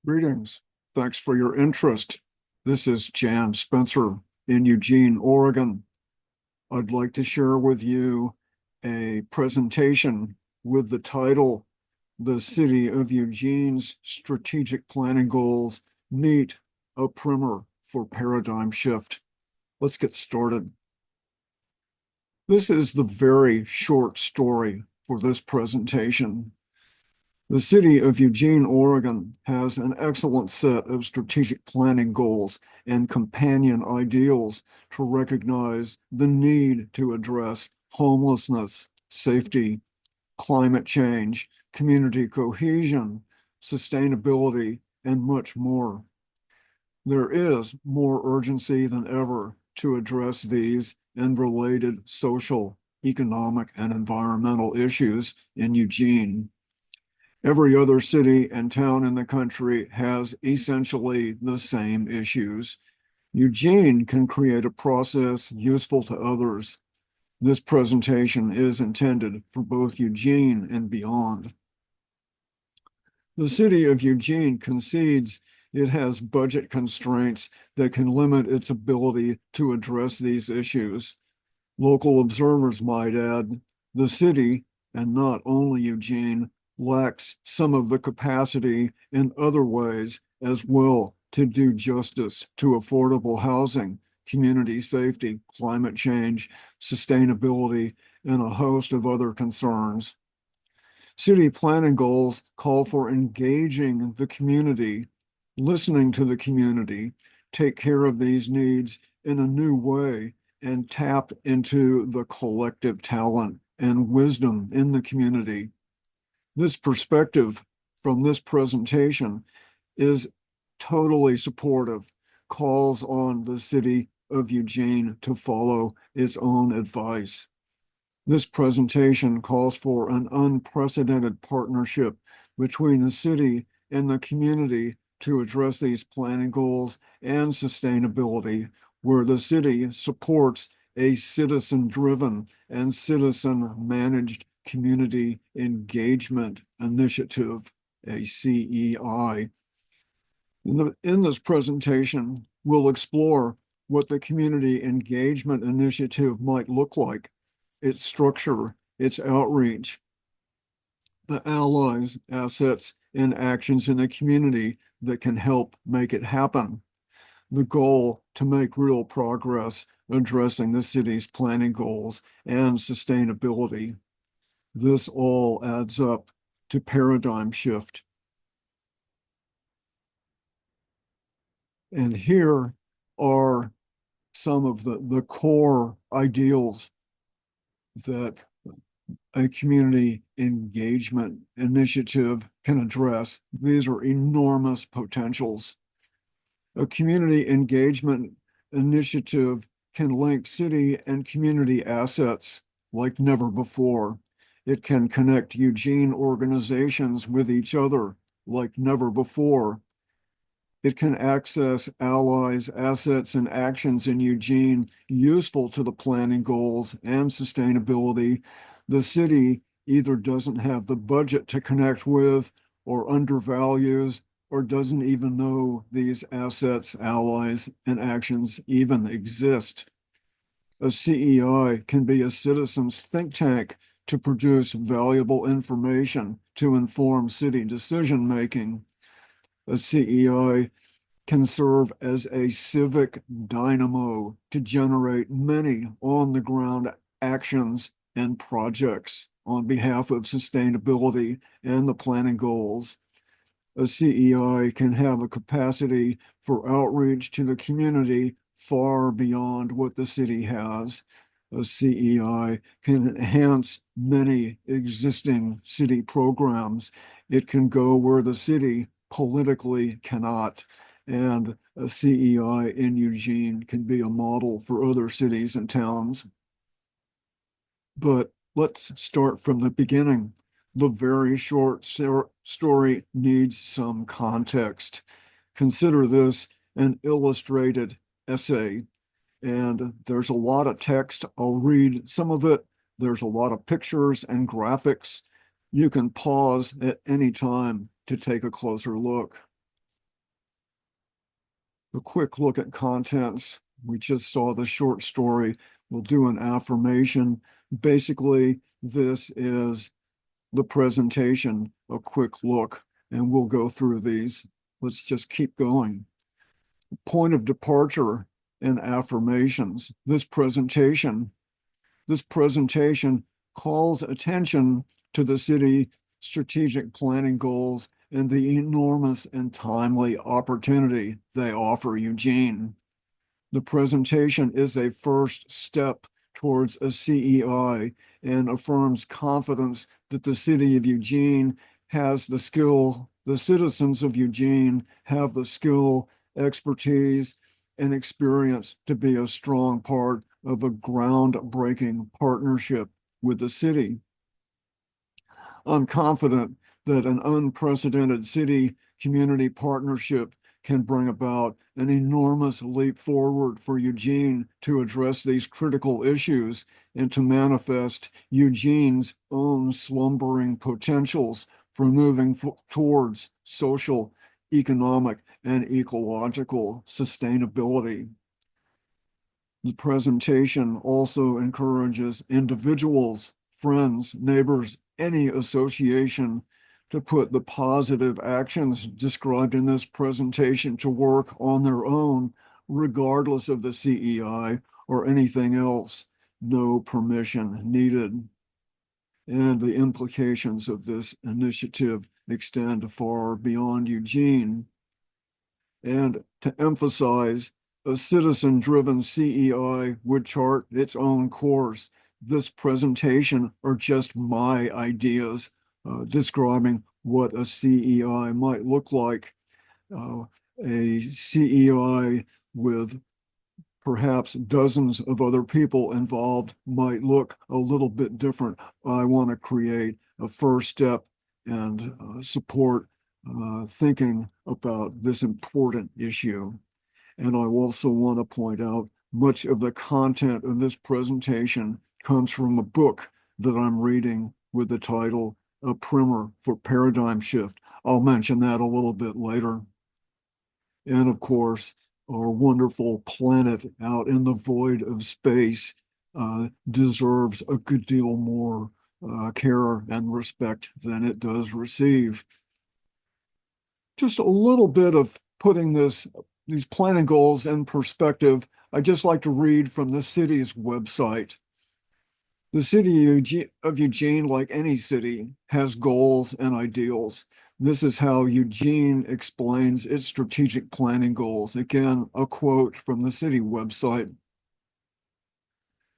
Greetings. Thanks for your interest. This is Jan Spencer in Eugene, Oregon. I'd like to share with you a presentation with the title, The City of Eugene's Strategic Planning Goals Meet a Primer for Paradigm Shift. Let's get started. This is the very short story for this presentation. The City of Eugene, Oregon has an excellent set of strategic planning goals and companion ideals to recognize the need to address homelessness, safety, climate change, community cohesion, sustainability, and much more. There is more urgency than ever to address these and related social, economic, and environmental issues in Eugene. Every other city and town in the country has essentially the same issues. Eugene can create a process useful to others. This presentation is intended for both Eugene and beyond. The city of Eugene concedes it has budget constraints that can limit its ability to address these issues. Local observers might add, the city, and not only Eugene, lacks some of the capacity in other ways as well to do justice to affordable housing, community safety, climate change, sustainability, and a host of other concerns. City planning goals call for engaging the community, listening to the community, take care of these needs in a new way, and tap into the collective talent and wisdom in the community. This perspective from this presentation is totally supportive, calls on the City of Eugene to follow its own advice. This presentation calls for an unprecedented partnership between the city and the community to address these planning goals and sustainability, where the city supports a citizen-driven and citizen-managed community engagement initiative, a CEI. In this presentation, we'll explore what the community engagement initiative might look like, its structure, its outreach, the allies, assets, and actions in the community that can help make it happen. The goal to make real progress addressing the city's planning goals and sustainability. This all adds up to paradigm shift. And here are some of the core ideals that a community engagement initiative can address. These are enormous potentials. A community engagement initiative can link city and community assets like never before. It can connect Eugene organizations with each other like never before. It can access allies, assets, and actions in Eugene useful to the planning goals and sustainability. The city either doesn't have the budget to connect with, or undervalues, or doesn't even know these assets, allies, and actions even exist. A CEI can be a citizen's think tank to produce valuable information to inform city decision-making. A CEI can serve as a civic dynamo to generate many on-the-ground actions and projects on behalf of sustainability and the planning goals. A CEI can have a capacity for outreach to the community far beyond what the city has. A CEI can enhance many existing city programs. It can go where the city politically cannot. And a CEI in Eugene can be a model for other cities and towns. But let's start from the beginning. The very short story needs some context. Consider this an illustrated essay, and there's a lot of text. I'll read some of it. There's a lot of pictures and graphics. You can pause at any time to take a closer look. A quick look at contents. We just saw the short story. We'll do an affirmation. Basically, this is the presentation, a quick look, and we'll go through these. Let's just keep going. Point of departure and affirmations. This presentation calls attention to the city strategic planning goals and the enormous and timely opportunity they offer Eugene. The presentation is a first step towards a CEI and affirms confidence that the city of Eugene has the skill, the citizens of Eugene have the skill, expertise, and experience to be a strong part of a groundbreaking partnership with the city. I'm confident that an unprecedented city-community partnership can bring about an enormous leap forward for Eugene to address these critical issues and to manifest Eugene's own slumbering potentials for moving towards social, economic, and ecological sustainability. The presentation also encourages individuals, friends, neighbors, any association to put the positive actions described in this presentation to work on their own, regardless of the CEI or anything else. No permission needed. And the implications of this initiative extend far beyond Eugene. And to emphasize, a citizen-driven CEI would chart its own course. This presentation are just my ideas describing what a CEI might look like. A CEI with perhaps dozens of other people involved might look a little bit different. I want to create a first step and support thinking about this important issue. And I also want to point out much of the content of this presentation comes from a book that I'm reading with the title A Primer for Paradigm Shift. I'll mention that a little bit later. And of course, our wonderful planet out in the void of space deserves a good deal more care and respect than it does receive. Just a little bit of putting these planning goals in perspective. I'd just like to read from the city's website. The city of Eugene, like any city, has goals and ideals. This is how Eugene explains its strategic planning goals. Again, a quote from the city website.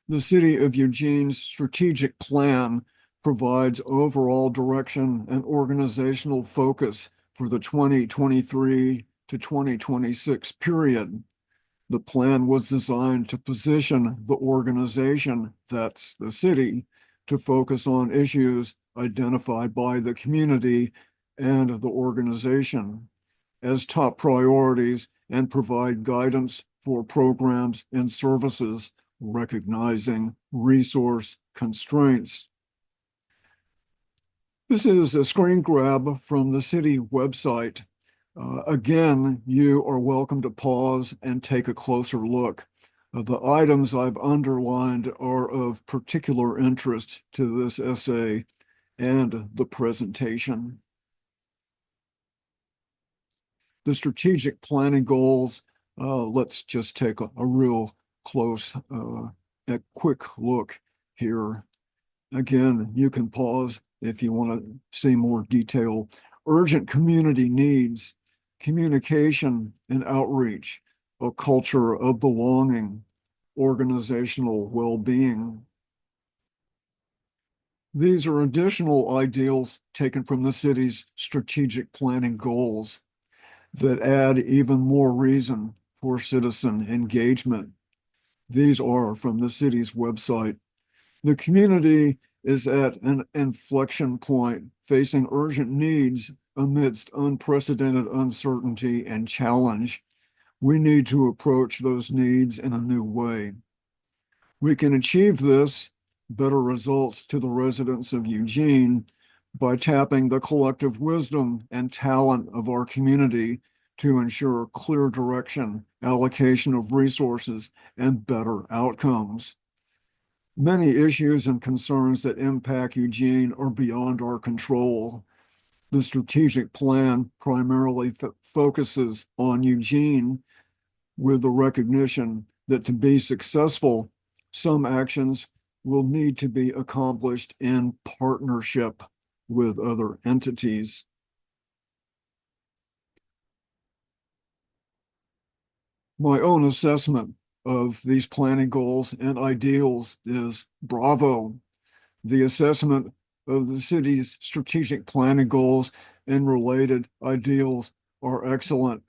The City of Eugene's strategic plan provides overall direction and organizational focus for the 2023 to 2026 period. The plan was designed to position the organization, that's the city, to focus on issues identified by the community and the organization as top priorities and provide guidance for programs and services, recognizing resource constraints. This is a screen grab from the city website. Again, you are welcome to pause and take a closer look. The items I've underlined are of particular interest to this essay and the presentation. The strategic planning goals, let's just take a real close, a quick look here. Again, you can pause if you want to see more detail. Urgent community needs, communication and outreach, a culture of belonging, organizational well-being. These are additional ideals taken from the city's strategic planning goals that add even more reason for citizen engagement. These are from the city's website. The community is at an inflection point, facing urgent needs amidst unprecedented uncertainty and challenge. We need to approach those needs in a new way. We can achieve this, better results to the residents of Eugene, by tapping the collective wisdom and talent of our community to ensure clear direction, allocation of resources, and better outcomes. Many issues and concerns that impact Eugene are beyond our control. The strategic plan primarily focuses on Eugene with the recognition that to be successful, some actions will need to be accomplished in partnership with other entities. My own assessment of these planning goals and ideals is bravo. The assessment of the city's strategic planning goals and related ideals are excellent.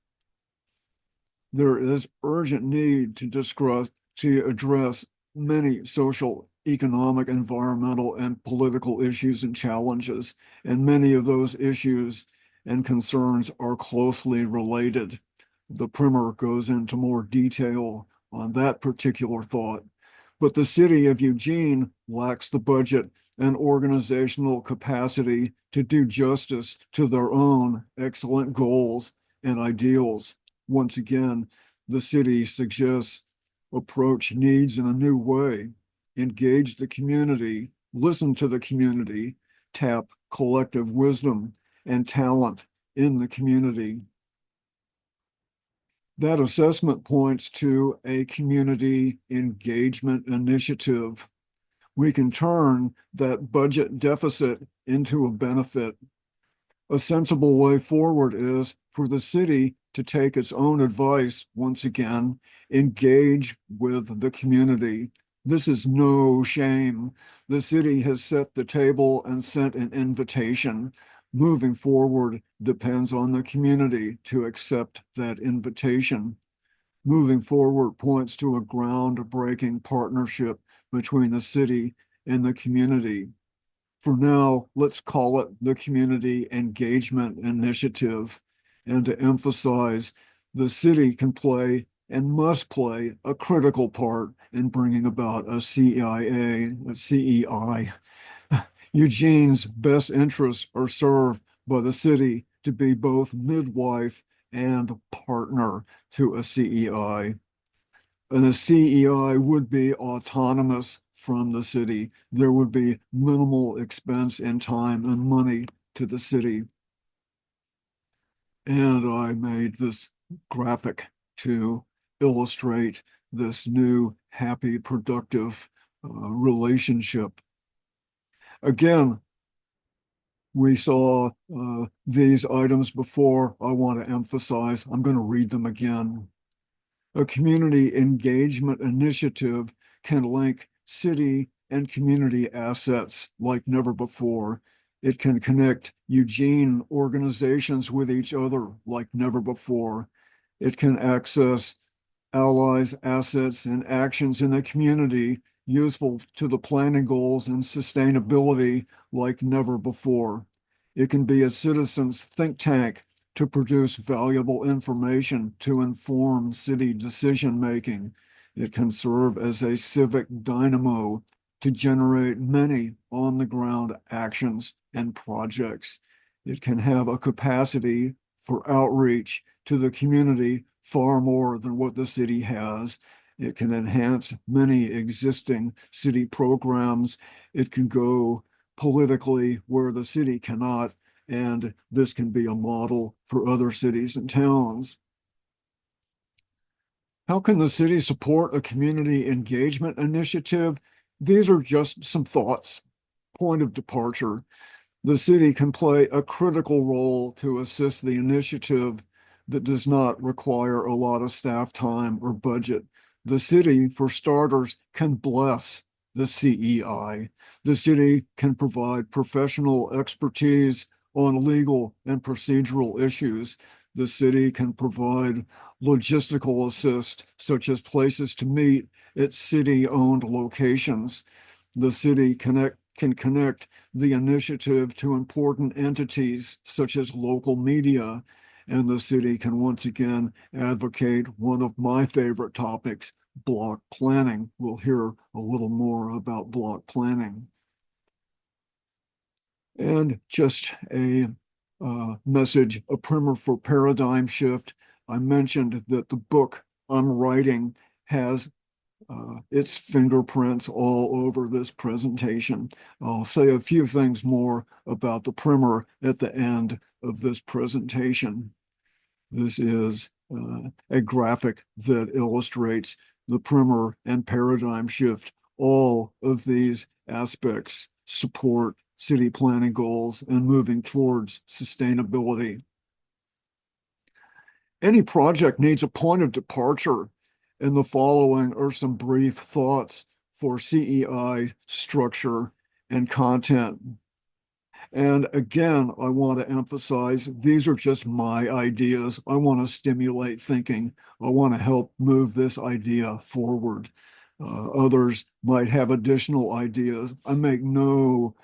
There is urgent need to address many social, economic, environmental, and political issues and challenges, and many of those issues and concerns are closely related. The primer goes into more detail on that particular thought, but the city of Eugene lacks the budget and organizational capacity to do justice to their own excellent goals and ideals. Once again, the city suggests approach needs in a new way, engage the community, listen to the community, tap collective wisdom and talent in the community. That assessment points to a community engagement initiative. We can turn that budget deficit into a benefit. A sensible way forward is for the city to take its own advice, once again, engage with the community. This is no shame. The city has set the table and sent an invitation. Moving forward depends on the community to accept that invitation. Moving forward points to a groundbreaking partnership between the city and the community. For now, let's call it the Community Engagement Initiative. And to emphasize, the city can play and must play a critical part in bringing about a CEI. Eugene's best interests are served by the city to be both midwife and partner to a CEI. And a CEI would be autonomous from the city. There would be minimal expense in time and money to the city. And I made this graphic to illustrate this new, happy, productive relationship. Again, we saw these items before. I want to emphasize, I'm going to read them again. A community engagement initiative can link city and community assets like never before. It can connect Eugene organizations with each other like never before. It can access allies, assets, and actions in the community useful to the planning goals and sustainability like never before. It can be a citizen's think tank to produce valuable information to inform city decision-making. It can serve as a civic dynamo to generate many on-the-ground actions and projects. It can have a capacity for outreach to the community far more than what the city has. It can enhance many existing city programs. It can go politically where the city cannot, and this can be a model for other cities and towns. How can the city support a community engagement initiative? These are just some thoughts. Point of departure. The city can play a critical role to assist the initiative that does not require a lot of staff time or budget. The city, for starters, can bless the CEI. The city can provide professional expertise on legal and procedural issues. The city can provide logistical assist, such as places to meet at city-owned locations. The city can connect the initiative to important entities such as local media, and the city can once again advocate one of my favorite topics, block planning. We'll hear a little more about block planning. And just a message, A Primer for Paradigm Shift. I mentioned that the book I'm writing has its fingerprints all over this presentation. I'll say a few things more about the primer at the end of this presentation. This is a graphic that illustrates the primer and paradigm shift. All of these aspects support city planning goals and moving towards sustainability. Any project needs a point of departure, and the following are some brief thoughts for CEI structure and content. And again, I want to emphasize these are just my ideas. I want to stimulate thinking. I want to help move this idea forward. Others might have additional ideas. I make no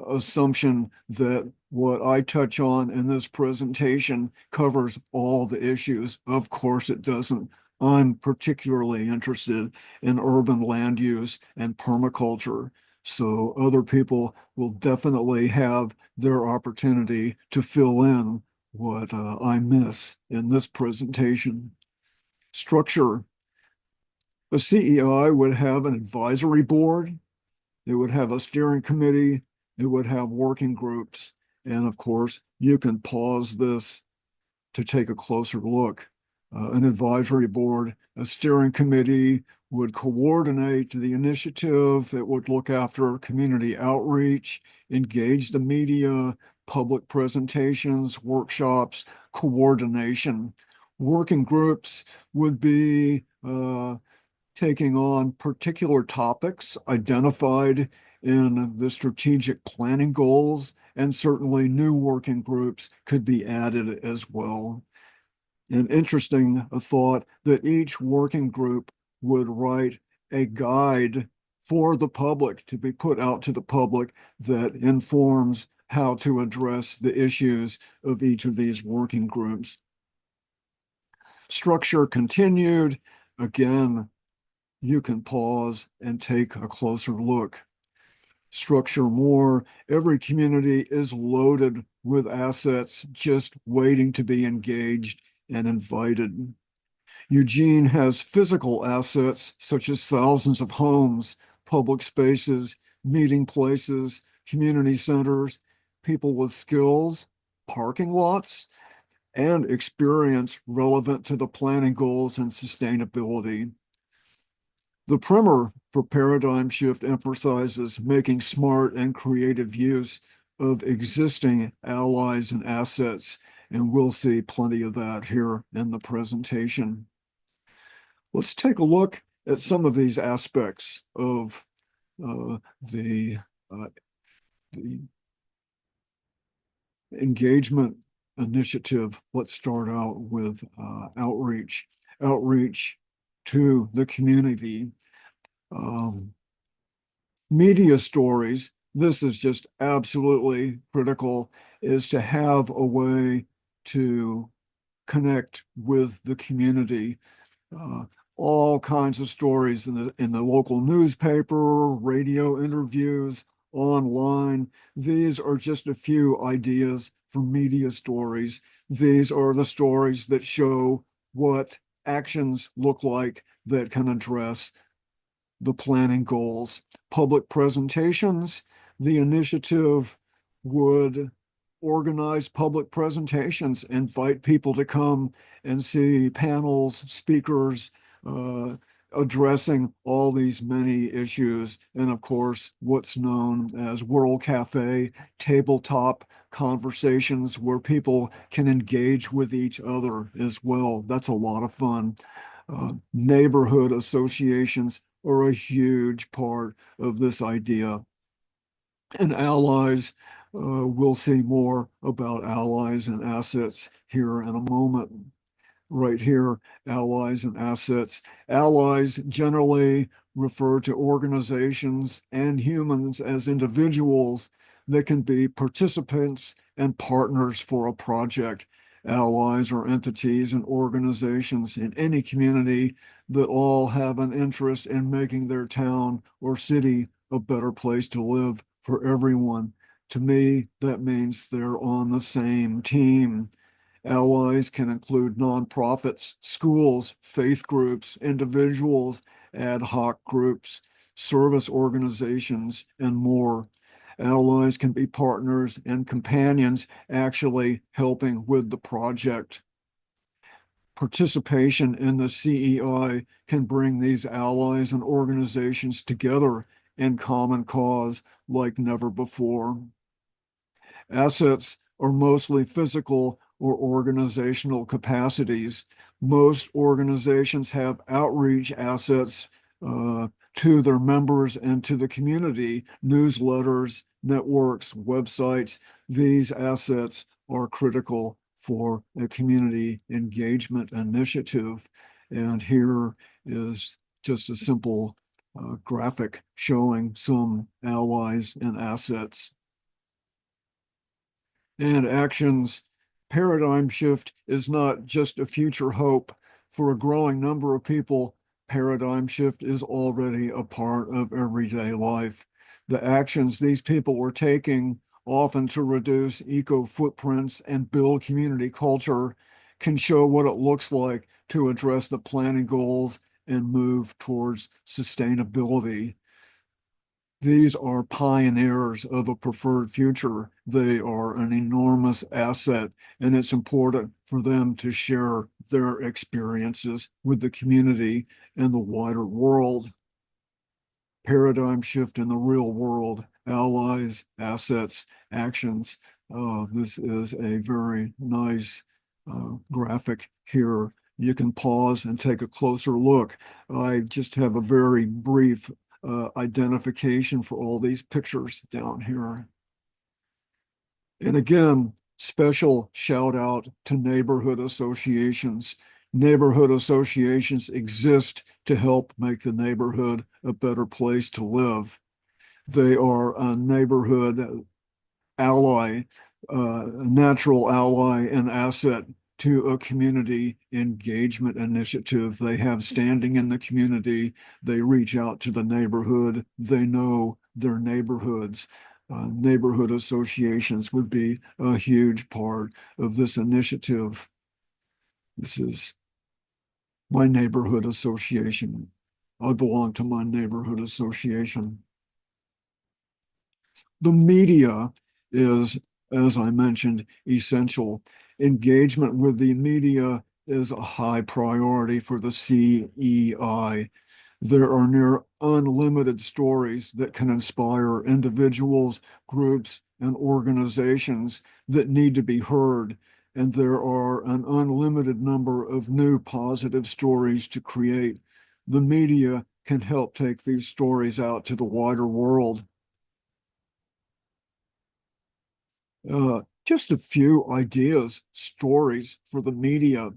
assumption that what I touch on in this presentation covers all the issues. Of course, it doesn't. I'm particularly interested in urban land use and permaculture. So other people will definitely have their opportunity to fill in what I miss in this presentation. Structure. A CEI would have an advisory board, it would have a steering committee, it would have working groups, and of course, you can pause this to take a closer look. An advisory board, a steering committee would coordinate the initiative. It would look after community outreach, engage the media, public presentations, workshops, coordination. Working groups would be taking on particular topics identified in the strategic planning goals, and certainly new working groups could be added as well. An interesting thought that each working group would write a guide for the public to be put out to the public that informs how to address the issues of each of these working groups. Structure continued. Again, you can pause and take a closer look. Structure more. Every community is loaded with assets just waiting to be engaged and invited. Eugene has physical assets such as thousands of homes, public spaces, meeting places, community centers, people with skills, parking lots, and experience relevant to the planning goals and sustainability. The primer for paradigm shift emphasizes making smart and creative use of existing allies and assets, and we'll see plenty of that here in the presentation. Let's take a look at some of these aspects of the engagement initiative. Let's start out with outreach. Outreach to the community. Media stories, this is just absolutely critical, is to have a way to connect with the community. Uh, all kinds of stories in the local newspaper, radio interviews, online. These are just a few ideas for media stories. These are the stories that show what actions look like that can address the planning goals. Public presentations, the initiative would organize public presentations, invite people to come and see panels, speakers, addressing all these many issues. And of course, what's known as World Cafe, tabletop conversations where people can engage with each other as well. That's a lot of fun. Neighborhood associations are a huge part of this idea. And allies, we'll see more about allies and assets here in a moment. Right here, allies and assets. Allies generally refer to organizations and humans as individuals that can be participants and partners for a project. Allies are entities and organizations in any community that all have an interest in making their town or city a better place to live for everyone. To me, that means they're on the same team. Allies can include nonprofits, schools, faith groups, individuals, ad hoc groups, service organizations, and more. Allies can be partners and companions actually helping with the project. Participation in the CEI can bring these allies and organizations together in common cause like never before. Assets are mostly physical or organizational capacities. Most organizations have outreach assets to their members and to the community, newsletters, networks, websites. These assets are critical for a community engagement initiative. And here is just a simple graphic showing some allies and assets and actions. Paradigm shift is not just a future hope. For a growing number of people, paradigm shift is already a part of everyday life. The actions these people were taking, often to reduce eco footprints and build community culture, can show what it looks like to address the planning goals and move towards sustainability. These are pioneers of a preferred future. They are an enormous asset, and it's important for them to share their experiences with the community and the wider world. Paradigm shift in the real world, allies, assets, actions. This is a very nice graphic here. You can pause and take a closer look. I just have a very brief identification for all these pictures down here. And again, special shout out to neighborhood associations. Neighborhood associations exist to help make the neighborhood a better place to live. They are a neighborhood ally, a natural ally and asset to a community engagement initiative. They have standing in the community. They reach out to the neighborhood. They know their neighborhoods. Neighborhood associations would be a huge part of this initiative. This is my neighborhood association. I belong to my neighborhood association. The media is, as I mentioned, essential. Engagement with the media is a high priority for the CEI. There are near unlimited stories that can inspire individuals, groups, and organizations that need to be heard. And there are an unlimited number of new positive stories to create. The media can help take these stories out to the wider world. Just a few ideas, stories for the media.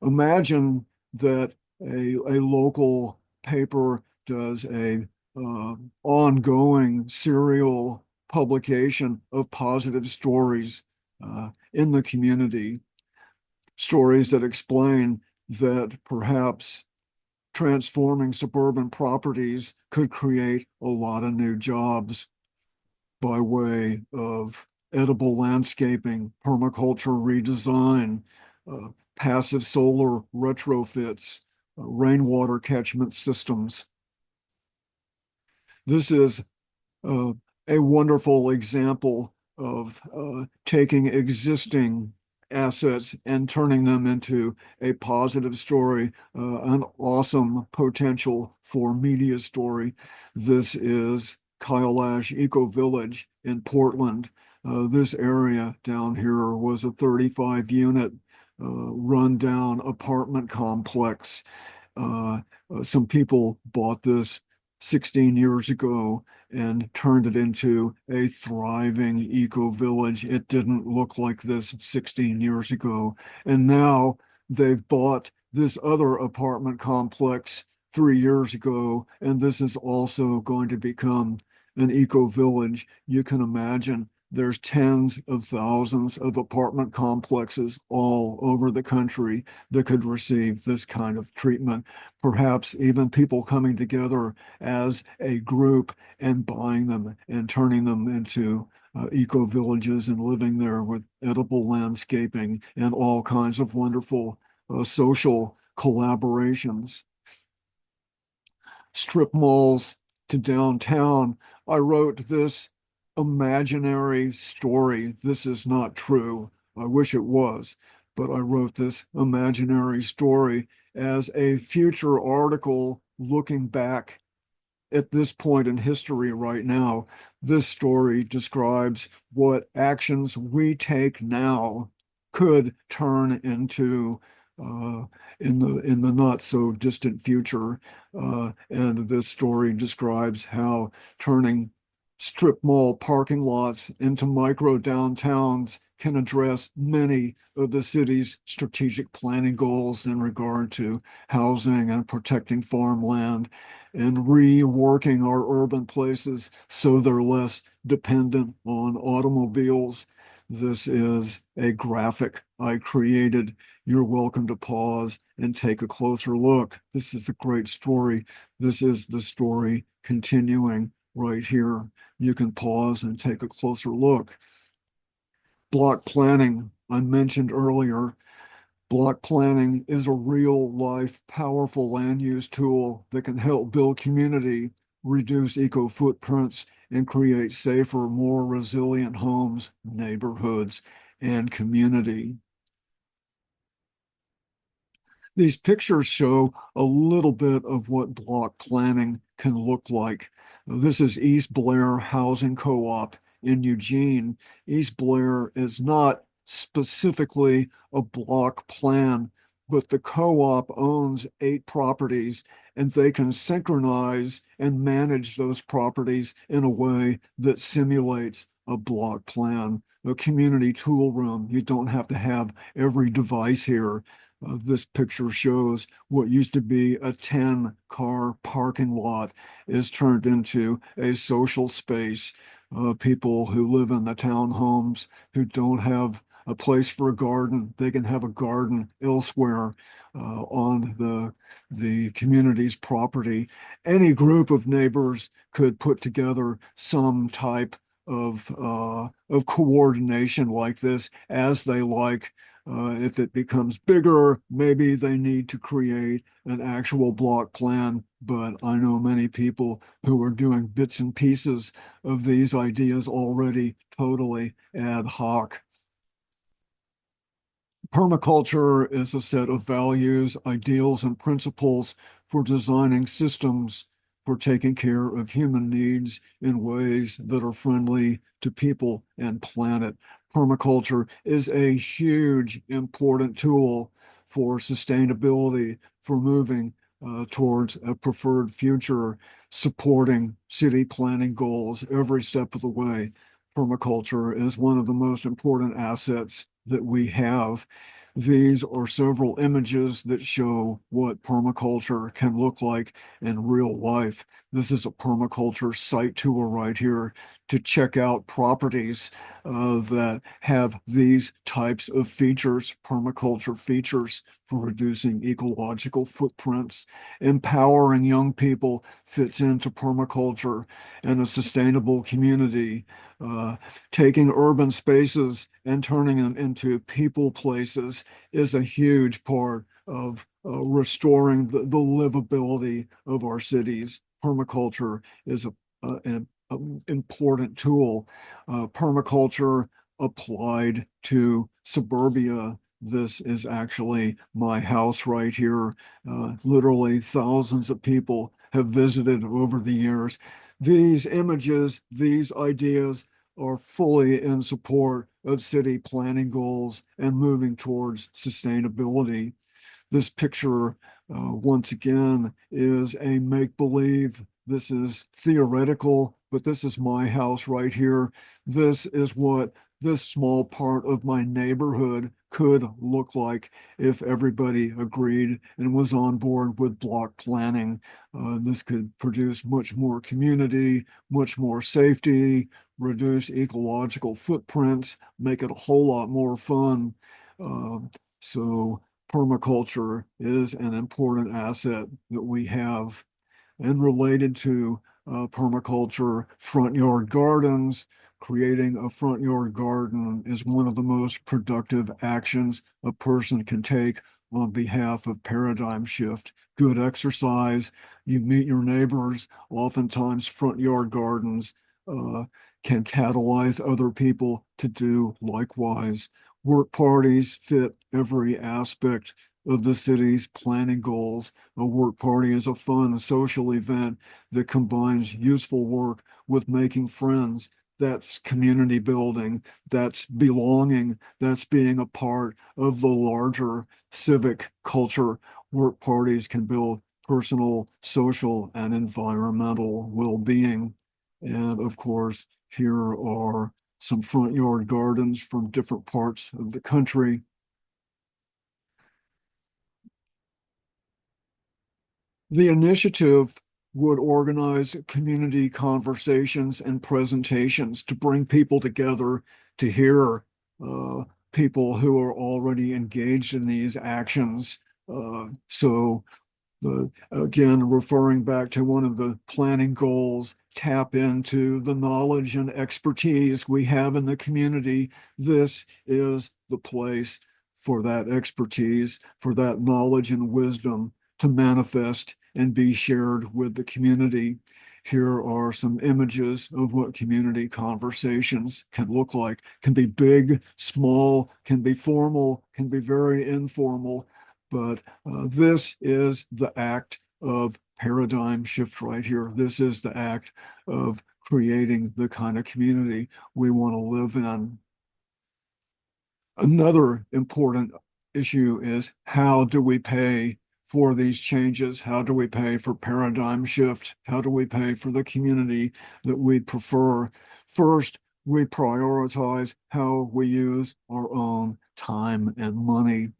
Imagine that a local paper does a ongoing serial publication of positive stories in the community, stories that explain that perhaps transforming suburban properties could create a lot of new jobs by way of edible landscaping, permaculture redesign, passive solar retrofits, rainwater catchment systems. This is uh, a wonderful example of taking existing assets and turning them into a positive story, an awesome potential for media story. This is Kailash Eco Village in Portland. This area down here was a 35 unit rundown apartment complex. Uh, some people bought this 16 years ago and turned it into a thriving eco village. It didn't look like this 16 years ago. And now they've bought this other apartment complex 3 years ago, and this is also going to become an eco village. You can imagine there's tens of thousands of apartment complexes all over the country that could receive this kind of treatment. Perhaps even people coming together as a group and buying them and turning them into eco-villages and living there with edible landscaping and all kinds of wonderful social collaborations. Strip malls to downtown. I wrote this imaginary story. This is not true. I wish it was, but I wrote this imaginary story as a future article looking back at this point in history right now. This story describes what actions we take now could turn into uh, in the not so distant future. And this story describes how turning strip mall parking lots into micro downtowns can address many of the city's strategic planning goals in regard to housing and protecting farmland and reworking our urban places so they're less dependent on automobiles. This is a graphic I created. You're welcome to pause and take a closer look. This is a great story. This is the story continuing right here. You can pause and take a closer look. Block planning, I mentioned earlier. Block planning is a real life, powerful land use tool that can help build community, reduce eco footprints, and create safer, more resilient homes, neighborhoods, and community. These pictures show a little bit of what block planning can look like. This is East Blair Housing Co-op in Eugene. East Blair is not specifically a block plan, but the co-op owns 8 properties and they can synchronize and manage those properties in a way that simulates a block plan. A community tool room. You don't have to have every device here. This picture shows what used to be a 10-car parking lot is turned into a social space. People who live in the townhomes who don't have a place for a garden, they can have a garden elsewhere on the community's property. Any group of neighbors could put together some type of coordination like this as they like. If it becomes bigger, maybe they need to create an actual block plan. But I know many people who are doing bits and pieces of these ideas already totally ad hoc. Permaculture is a set of values, ideals, and principles for designing systems for taking care of human needs in ways that are friendly to people and planet. Permaculture is a huge, important tool for sustainability, for moving towards a preferred future, supporting city planning goals every step of the way. Permaculture is one of the most important assets that we have. These are several images that show what permaculture can look like in real life. This is a permaculture site tour right here to check out properties that have these types of features, permaculture features for reducing ecological footprints. Empowering young people fits into permaculture and a sustainable community. Uh, Taking urban spaces and turning them into people places is a huge part of restoring the livability of our cities. Permaculture is an important tool. Permaculture applied to suburbia. This is actually my house right here. Literally thousands of people have visited over the years. These images, these ideas are fully in support of city planning goals and moving towards sustainability. This picture, once again, is a make-believe. This is theoretical, but this is my house right here. This is what this small part of my neighborhood could look like if everybody agreed and was on board with block planning. This could produce much more community, much more safety, reduce ecological footprints, make it a whole lot more fun. So permaculture is an important asset that we have. And related to permaculture, front yard gardens. creating a front yard garden is one of the most productive actions a person can take on behalf of paradigm shift. Good exercise, you meet your neighbors, oftentimes front yard gardens uh, can catalyze other people to do likewise. Work parties fit every aspect of the city's planning goals. A work party is a fun social event that combines useful work with making friends. That's community building. That's belonging. That's being a part of the larger civic culture. Work parties can build personal, social, and environmental well-being. And of course, here are some front yard gardens from different parts of the country. The initiative would organize community conversations and presentations to bring people together to hear uh, people who are already engaged in these actions. So again, referring back to one of the planning goals, tap into the knowledge and expertise we have in the community. This is the place for that expertise, for that knowledge and wisdom to manifest and be shared with the community. Here are some images of what community conversations can look like. Can be big, small, can be formal, can be very informal, but this is the act of paradigm shift right here. This is the act of creating the kind of community we want to live in. Another important issue is how do we pay for these changes? How do we pay for paradigm shift? How do we pay for the community that we prefer? First, we prioritize how we use our own time and money.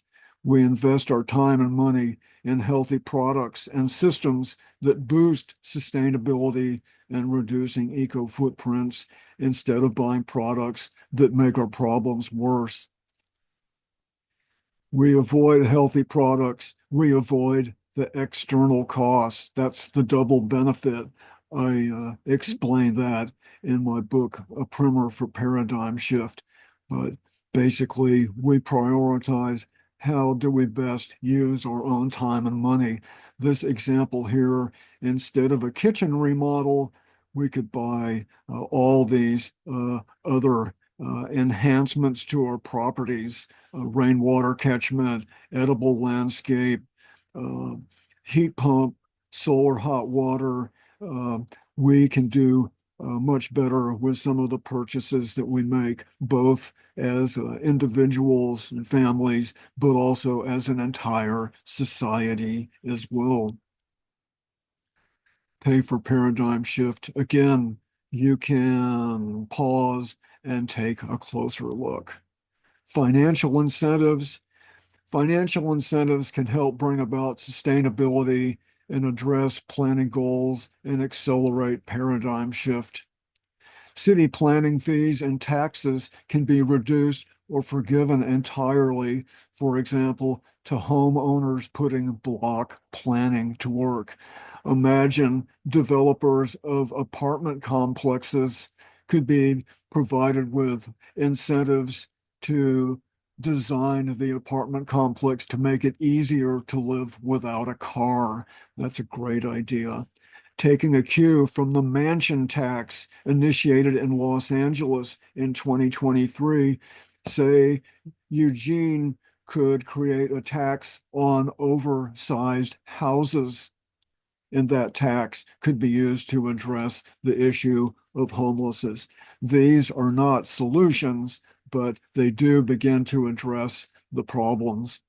We invest our time and money in healthy products and systems that boost sustainability and reducing eco footprints instead of buying products that make our problems worse. We avoid healthy products. We avoid the external costs. That's the double benefit. I explain that in my book, A Primer for Paradigm Shift. But basically, we prioritize how do we best use our own time and money. This example here, instead of a kitchen remodel, we could buy all these other enhancements to our properties, rainwater catchment, edible landscape, uh, heat pump, solar hot water. Uh, we can do much better with some of the purchases that we make, both as individuals and families, but also as an entire society as well. Pay for paradigm shift. Again, you can pause and take a closer look. Financial incentives. Financial incentives can help bring about sustainability and address planning goals and accelerate paradigm shift. City planning fees and taxes can be reduced or forgiven entirely, for example, to homeowners putting block planning to work. Imagine developers of apartment complexes could be provided with incentives to design the apartment complex to make it easier to live without a car. That's a great idea. Taking a cue from the mansion tax initiated in Los Angeles in 2023, say Eugene could create a tax on oversized houses, and that tax could be used to address the issue of homelessness. These are not solutions, but they do begin to address the problems.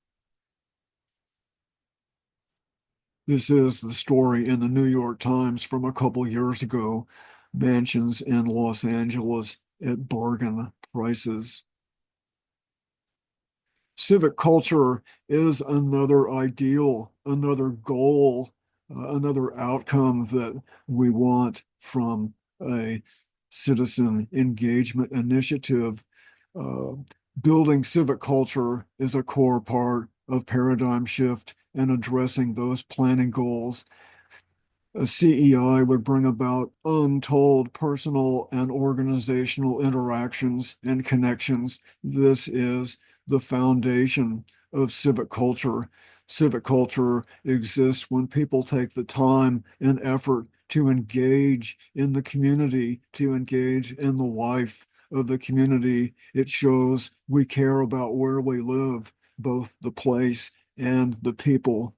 This is the story in the New York Times from a couple years ago. Mansions in Los Angeles at bargain prices. Civic culture is another ideal, another goal, another outcome that we want from a citizen engagement initiative. Uh, Building civic culture is a core part of paradigm shift and addressing those planning goals. A CEI would bring about untold personal and organizational interactions and connections. This is the foundation of civic culture. Civic culture exists when people take the time and effort to engage in the community, to engage in the life of the community. It shows we care about where we live, both the place and the people.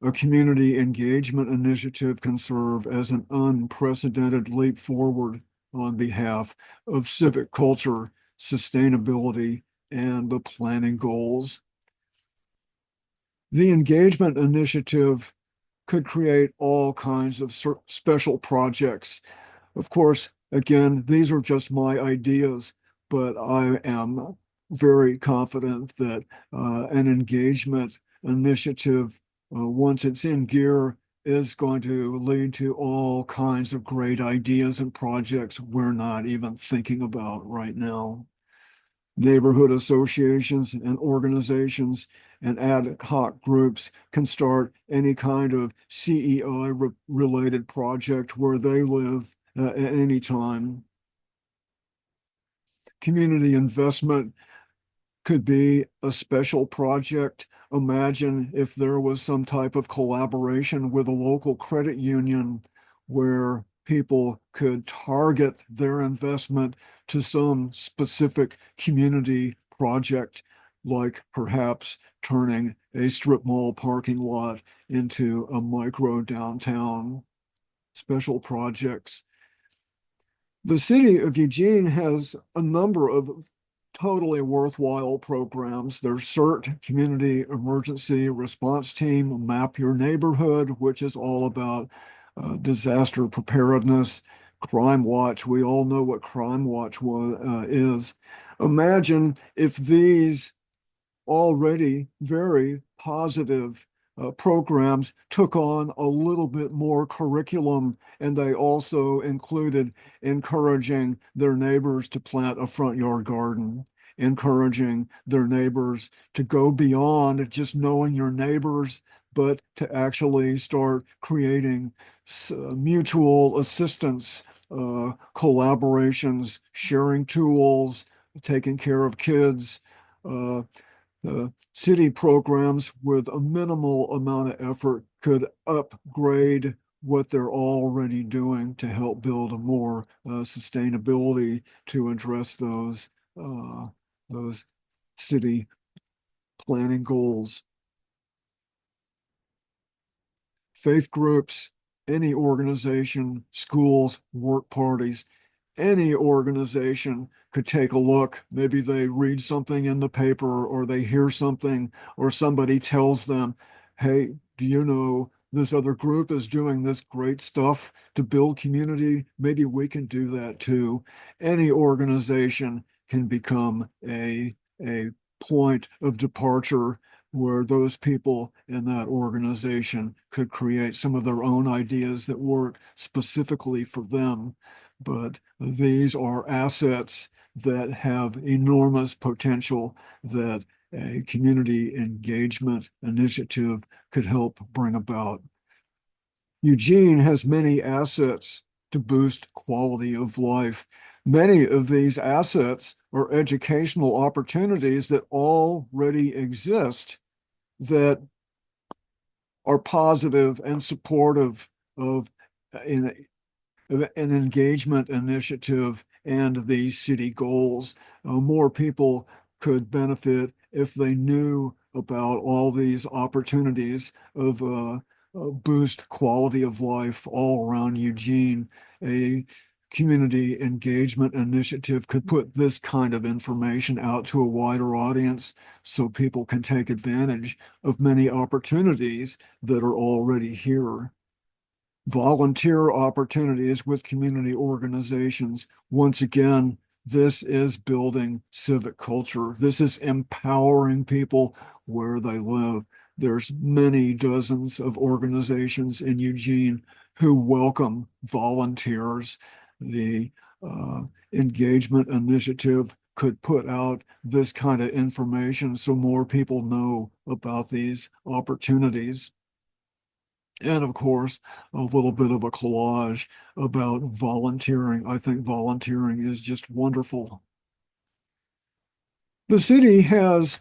A community engagement initiative can serve as an unprecedented leap forward on behalf of civic culture, sustainability, and the planning goals. The engagement initiative could create all kinds of special projects. Of course, again, these are just my ideas, but I am very confident that an engagement initiative, once it's in gear, is going to lead to all kinds of great ideas and projects we're not even thinking about right now. Neighborhood associations and organizations and ad hoc groups can start any kind of CEI related project where they live at any time. Community investment could be a special project. Imagine if there was some type of collaboration with a local credit union where people could target their investment to some specific community project, like perhaps turning a strip mall parking lot into a micro downtown. Special projects. The city of Eugene has a number of totally worthwhile programs. There's CERT, Community Emergency Response Team, Map Your Neighborhood, which is all about disaster preparedness. Crime Watch, we all know what Crime Watch is. Imagine if these already very positive programs took on a little bit more curriculum, and they also included encouraging their neighbors to plant a front yard garden, encouraging their neighbors to go beyond just knowing your neighbors, but to actually start creating mutual assistance, collaborations, sharing tools, taking care of kids. Uh, City programs with a minimal amount of effort could upgrade what they're already doing to help build a more sustainability to address uh, those city planning goals. Faith groups, any organization, schools, work parties, any organization could take a look. Maybe they read something in the paper or they hear something or somebody tells them, hey, do you know this other group is doing this great stuff to build community? Maybe we can do that too. Any organization can become a point of departure where those people in that organization could create some of their own ideas that work specifically for them. But these are assets that have enormous potential that a community engagement initiative could help bring about. Eugene has many assets to boost quality of life. Many of these assets are educational opportunities that already exist that are positive and supportive of in an engagement initiative and these city goals. More people could benefit if they knew about all these opportunities of boost quality of life all around Eugene. A community engagement initiative could put this kind of information out to a wider audience so people can take advantage of many opportunities that are already here. Volunteer opportunities with community organizations. Once again, this is building civic culture. This is empowering people where they live. There's many dozens of organizations in Eugene who welcome volunteers. The engagement initiative could put out this kind of information so more people know about these opportunities. And of course, a little bit of a collage about volunteering. I think volunteering is just wonderful. The city has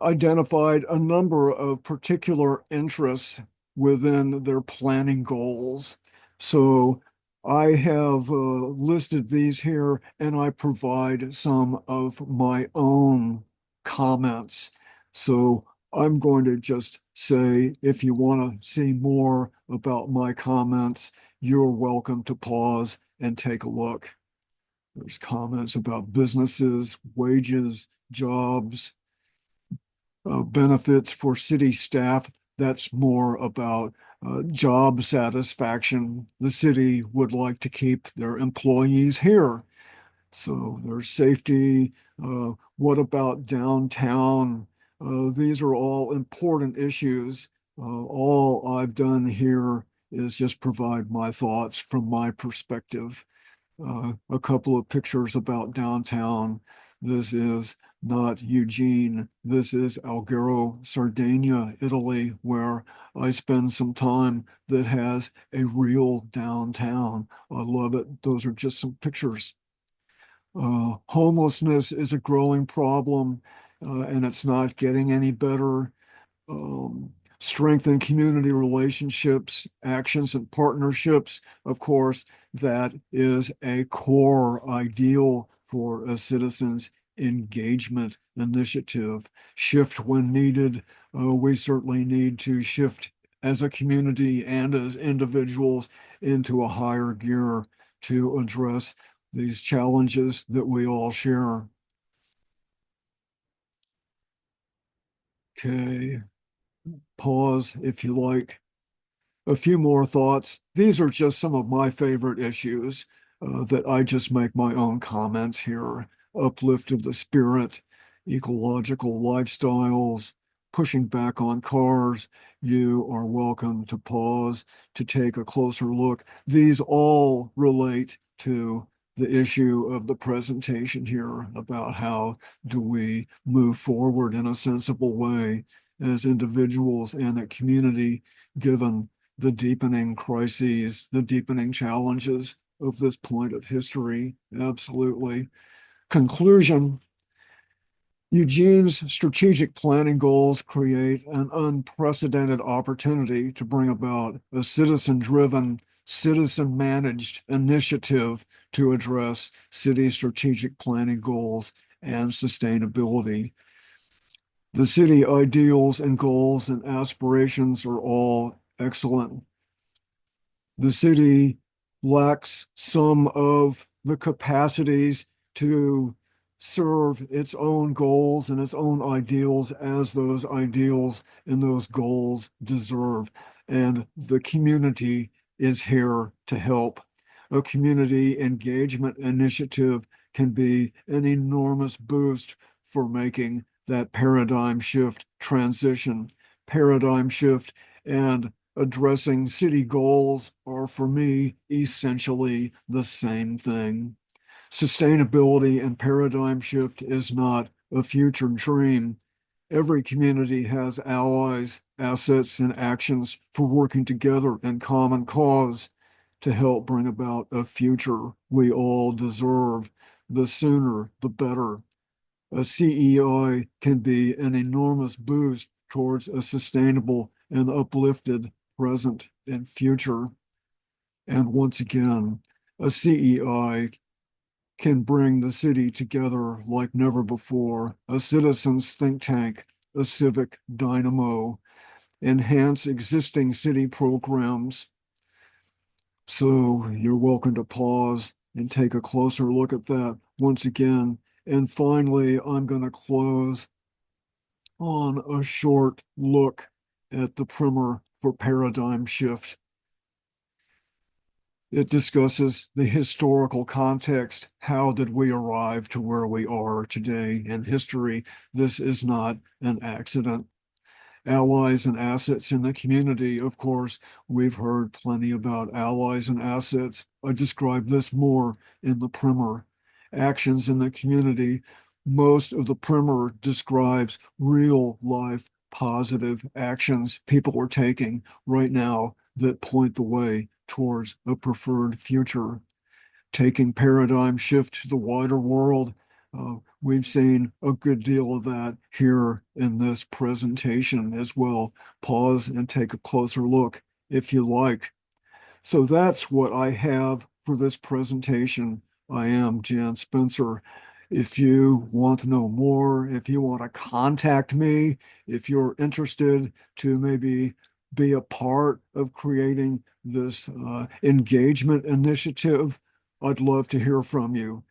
identified a number of particular interests within their planning goals. So I have listed these here and I provide some of my own comments. So I'm going to just say, if you want to see more about my comments, you're welcome to pause and take a look. There's comments about businesses, wages, jobs, benefits for city staff. That's more about job satisfaction. The city would like to keep their employees here. So there's safety. What about downtown? These are all important issues. All I've done here is just provide my thoughts from my perspective. A couple of pictures about downtown. This is not Eugene. This is Alghero, Sardinia, Italy, where I spend some time that has a real downtown. I love it. Those are just some pictures. Homelessness is a growing problem, and it's not getting any better. Strengthen community relationships, actions, and partnerships. Of course, that is a core ideal for a citizens' engagement initiative. Shift when needed. We certainly need to shift as a community and as individuals into a higher gear to address these challenges that we all share. Okay, pause if you like. A few more thoughts. These are just some of my favorite issues that I just make my own comments here. Uplift of the spirit, ecological lifestyles, pushing back on cars. You are welcome to pause to take a closer look. These all relate to the issue of the presentation here about how do we move forward in a sensible way as individuals and a community, given the deepening crises, the deepening challenges of this point of history. Absolutely. Conclusion. Eugene's strategic planning goals create an unprecedented opportunity to bring about a citizen-driven, citizen-managed initiative to address city strategic planning goals and sustainability. The city ideals and goals and aspirations are all excellent. The city lacks some of the capacities to serve its own goals and its own ideals as those ideals and those goals deserve. And the community is here to help. A community engagement initiative can be an enormous boost for making that paradigm shift transition, paradigm shift, and addressing city goals are, for me, essentially the same thing. Sustainability and paradigm shift is not a future dream. Every community has allies, assets, and actions for working together in common cause to help bring about a future we all deserve. The sooner, the better. A CEI can be an enormous boost towards a sustainable and uplifted present and future. And once again, a CEI can bring the city together like never before, a citizens think tank, a civic dynamo, enhance existing city programs. So you're welcome to pause and take a closer look at that once again. And finally, I'm going to close on a short look at the primer for paradigm shift. It discusses the historical context. How did we arrive to where we are today in history? This is not an accident. Allies and assets in the community. Of course, we've heard plenty about allies and assets. I describe this more in the primer. Actions in the community. Most of the primer describes real life positive actions people are taking right now that point the way towards a preferred future. Taking paradigm shift to the wider world. We've seen a good deal of that here in this presentation as well. Pause and take a closer look if you like. So that's what I have for this presentation. I am Jan Spencer. If you want to know more, if you want to contact me, if you're interested to maybe be a part of creating this engagement initiative, I'd love to hear from you.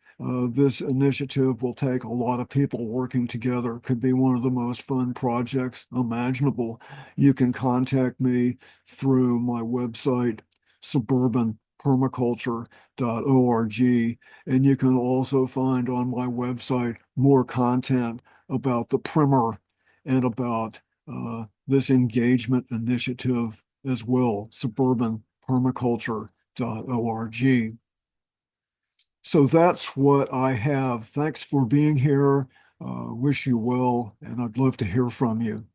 This initiative will take a lot of people working together. Could be one of the most fun projects imaginable. You can contact me through my website, suburbanpermaculture.org. And you can also find on my website more content about the primer and about this engagement initiative as well, suburbanpermaculture.org. So that's what I have. Thanks for being here. Wish you well, and I'd love to hear from you.